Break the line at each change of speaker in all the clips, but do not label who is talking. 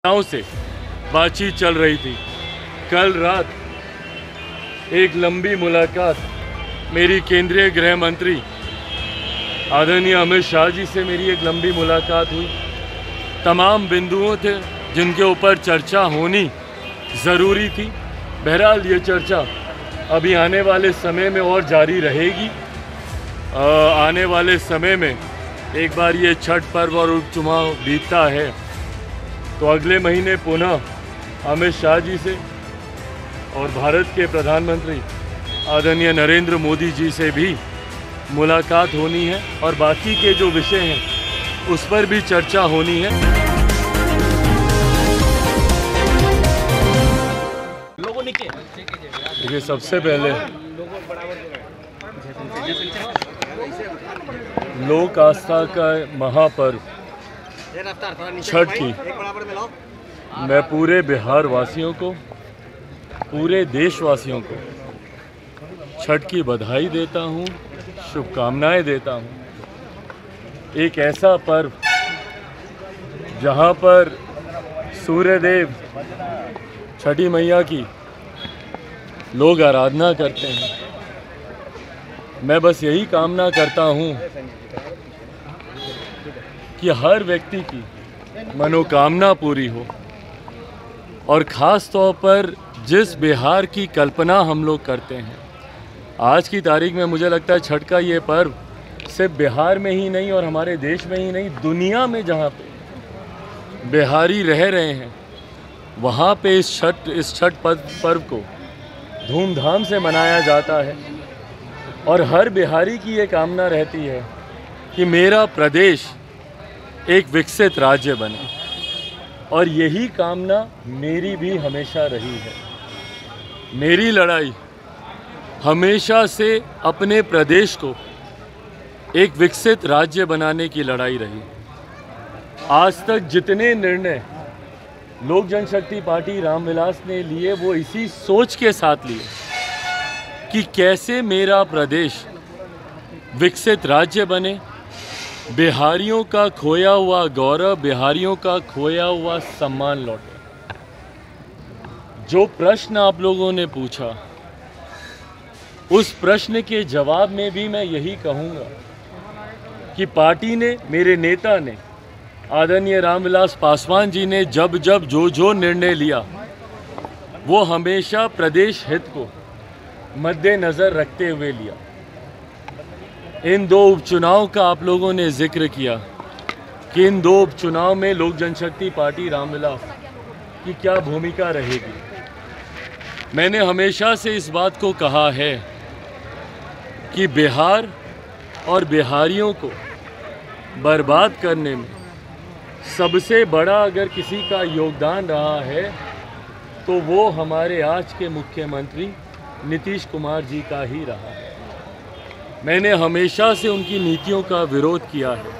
से बातचीत चल रही थी। कल रात एक लंबी मुलाकात मेरी केंद्रीय गृह मंत्री आदरणीय अमित शाह जी से मेरी एक लंबी मुलाकात हुई। तमाम बिंदुओं थे जिनके ऊपर चर्चा होनी ज़रूरी थी। बहरहाल ये चर्चा अभी आने वाले समय में और जारी रहेगी। आने वाले समय में एक बार ये छठ पर्व और उपचुनाव बीतता है तो अगले महीने पुनः अमित शाह जी से और भारत के प्रधानमंत्री आदरणीय नरेंद्र मोदी जी से भी मुलाकात होनी है और बाकी के जो विषय हैं उस पर भी चर्चा होनी है। देखिए, सबसे पहले लोक आस्था का महापर्व छठ की मैं पूरे बिहार वासियों को, पूरे देशवासियों को छठ की बधाई देता हूँ, शुभकामनाएं देता हूँ। एक ऐसा पर्व जहाँ पर सूर्यदेव छठी मैया की लोग आराधना करते हैं। मैं बस यही कामना करता हूँ कि हर व्यक्ति की मनोकामना पूरी हो और ख़ास तौर पर जिस बिहार की कल्पना हम लोग करते हैं। आज की तारीख में मुझे लगता है छठ का ये पर्व सिर्फ बिहार में ही नहीं और हमारे देश में ही नहीं, दुनिया में जहाँ पे बिहारी रह रहे हैं वहाँ पे इस छठ पर्व को धूमधाम से मनाया जाता है। और हर बिहारी की ये कामना रहती है कि मेरा प्रदेश एक विकसित राज्य बने, और यही कामना मेरी भी हमेशा रही है। मेरी लड़ाई हमेशा से अपने प्रदेश को एक विकसित राज्य बनाने की लड़ाई रही। आज तक जितने निर्णय लोक जनशक्ति पार्टी रामविलास ने लिए वो इसी सोच के साथ लिए कि कैसे मेरा प्रदेश विकसित राज्य बने, बिहारियों का खोया हुआ गौरव, बिहारियों का खोया हुआ सम्मान लौटे। जो प्रश्न आप लोगों ने पूछा उस प्रश्न के जवाब में भी मैं यही कहूँगा कि पार्टी ने, मेरे नेता ने, आदरणीय रामविलास पासवान जी ने जब जो निर्णय लिया वो हमेशा प्रदेश हित को मद्देनज़र रखते हुए लिया। इन दो उपचुनाव का आप लोगों ने जिक्र किया कि इन दो उपचुनाव में लोक जनशक्ति पार्टी रामविलास की क्या भूमिका रहेगी। मैंने हमेशा से इस बात को कहा है कि बिहार और बिहारियों को बर्बाद करने में सबसे बड़ा अगर किसी का योगदान रहा है तो वो हमारे आज के मुख्यमंत्री नीतीश कुमार जी का ही रहा है। मैंने हमेशा से उनकी नीतियों का विरोध किया है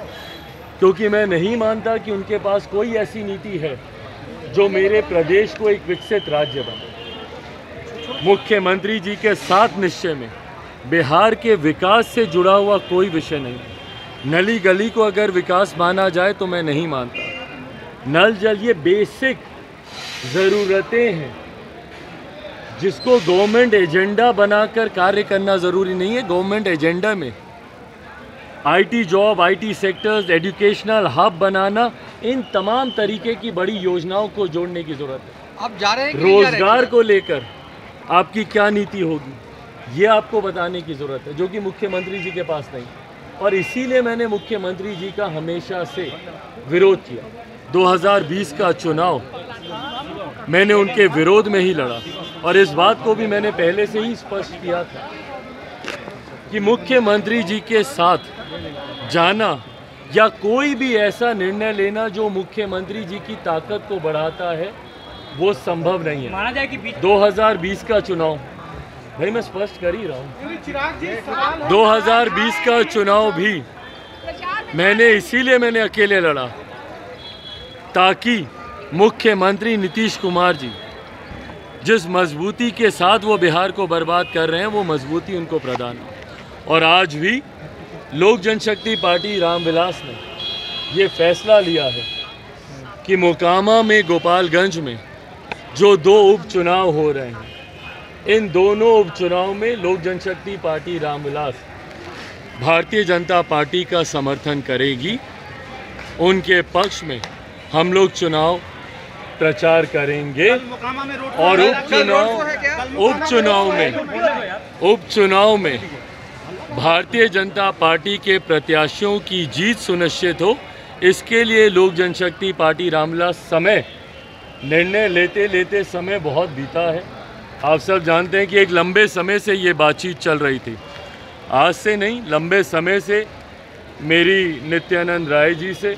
क्योंकि मैं नहीं मानता कि उनके पास कोई ऐसी नीति है जो मेरे प्रदेश को एक विकसित राज्य बने। मुख्यमंत्री जी के सात निश्चय में बिहार के विकास से जुड़ा हुआ कोई विषय नहीं। नली गली को अगर विकास माना जाए तो मैं नहीं मानता। नल जल ये बेसिक ज़रूरतें हैं जिसको गवर्नमेंट एजेंडा बनाकर कार्य करना ज़रूरी नहीं है। गवर्नमेंट एजेंडा में IT job, IT sectors, educational hub बनाना, इन तमाम तरीके की बड़ी योजनाओं को जोड़ने की ज़रूरत है।
आप जा रहे हैं
रोजगार को लेकर आपकी क्या नीति होगी ये आपको बताने की ज़रूरत है, जो कि मुख्यमंत्री जी के पास नहीं। और इसीलिए मैंने मुख्यमंत्री जी का हमेशा से विरोध किया। 2020 का चुनाव मैंने उनके विरोध में ही लड़ा और इस बात को भी मैंने पहले से ही स्पष्ट किया था कि मुख्यमंत्री जी के साथ जाना या कोई भी ऐसा निर्णय लेना जो मुख्यमंत्री जी की ताकत को बढ़ाता है वो संभव नहीं है।
माना जाए कि
2020 का चुनाव, भाई मैं स्पष्ट कर ही रहा हूँ, 2020 का चुनाव भी मैंने अकेले लड़ा ताकि मुख्यमंत्री नीतीश कुमार जी जिस मजबूती के साथ वो बिहार को बर्बाद कर रहे हैं वो मजबूती उनको प्रदान हो। और आज भी लोक जनशक्ति पार्टी रामविलास ने ये फैसला लिया है कि मोकामा में गोपालगंज में जो 2 उपचुनाव हो रहे हैं, इन दोनों उपचुनाव में लोक जनशक्ति पार्टी रामविलास भारतीय जनता पार्टी का समर्थन करेगी। उनके पक्ष में हम लोग चुनाव प्रचार करेंगे और उपचुनाव में भारतीय जनता पार्टी के प्रत्याशियों की जीत सुनिश्चित हो, इसके लिए लोक जनशक्ति पार्टी रामविलास निर्णय लेते समय बहुत बीता है। आप सब जानते हैं कि एक लंबे समय से ये बातचीत चल रही थी, आज से नहीं, लंबे समय से मेरी नित्यानंद राय जी से,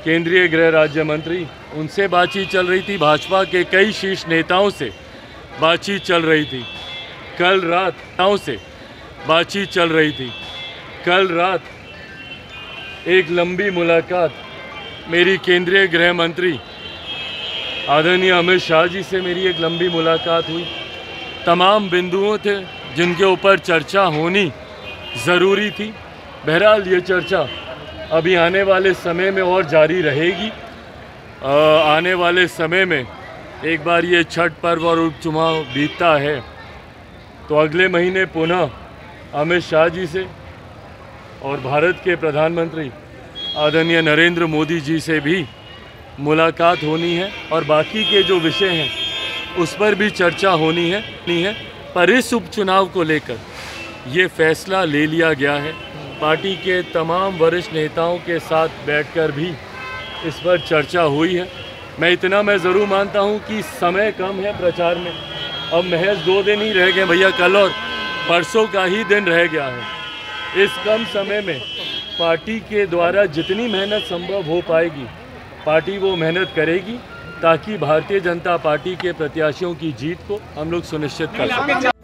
केंद्रीय गृह राज्य मंत्री, उनसे बातचीत चल रही थी, भाजपा के कई शीर्ष नेताओं से बातचीत चल रही थी। कल रात एक लंबी मुलाकात मेरी केंद्रीय गृह मंत्री आदरणीय अमित शाह जी से मेरी एक लंबी मुलाकात हुई। तमाम बिंदुओं थे जिनके ऊपर चर्चा होनी ज़रूरी थी। बहरहाल ये चर्चा अभी आने वाले समय में और जारी रहेगी। आने वाले समय में एक बार ये छठ पर्व और उपचुनाव बीतता है तो अगले महीने पुनः अमित शाह जी से और भारत के प्रधानमंत्री आदरणीय नरेंद्र मोदी जी से भी मुलाकात होनी है और बाकी के जो विषय हैं उस पर भी चर्चा होनी है। पर इस उपचुनाव को लेकर ये फैसला ले लिया गया है। पार्टी के तमाम वरिष्ठ नेताओं के साथ बैठकर भी इस पर चर्चा हुई है। मैं ज़रूर मानता हूं कि समय कम है प्रचार में, अब महज 2 दिन ही रह गए भैया, कल और परसों का ही दिन रह गया है। इस कम समय में पार्टी के द्वारा जितनी मेहनत संभव हो पाएगी पार्टी वो मेहनत करेगी ताकि भारतीय जनता पार्टी के प्रत्याशियों की जीत को हम लोग सुनिश्चित कर सकें।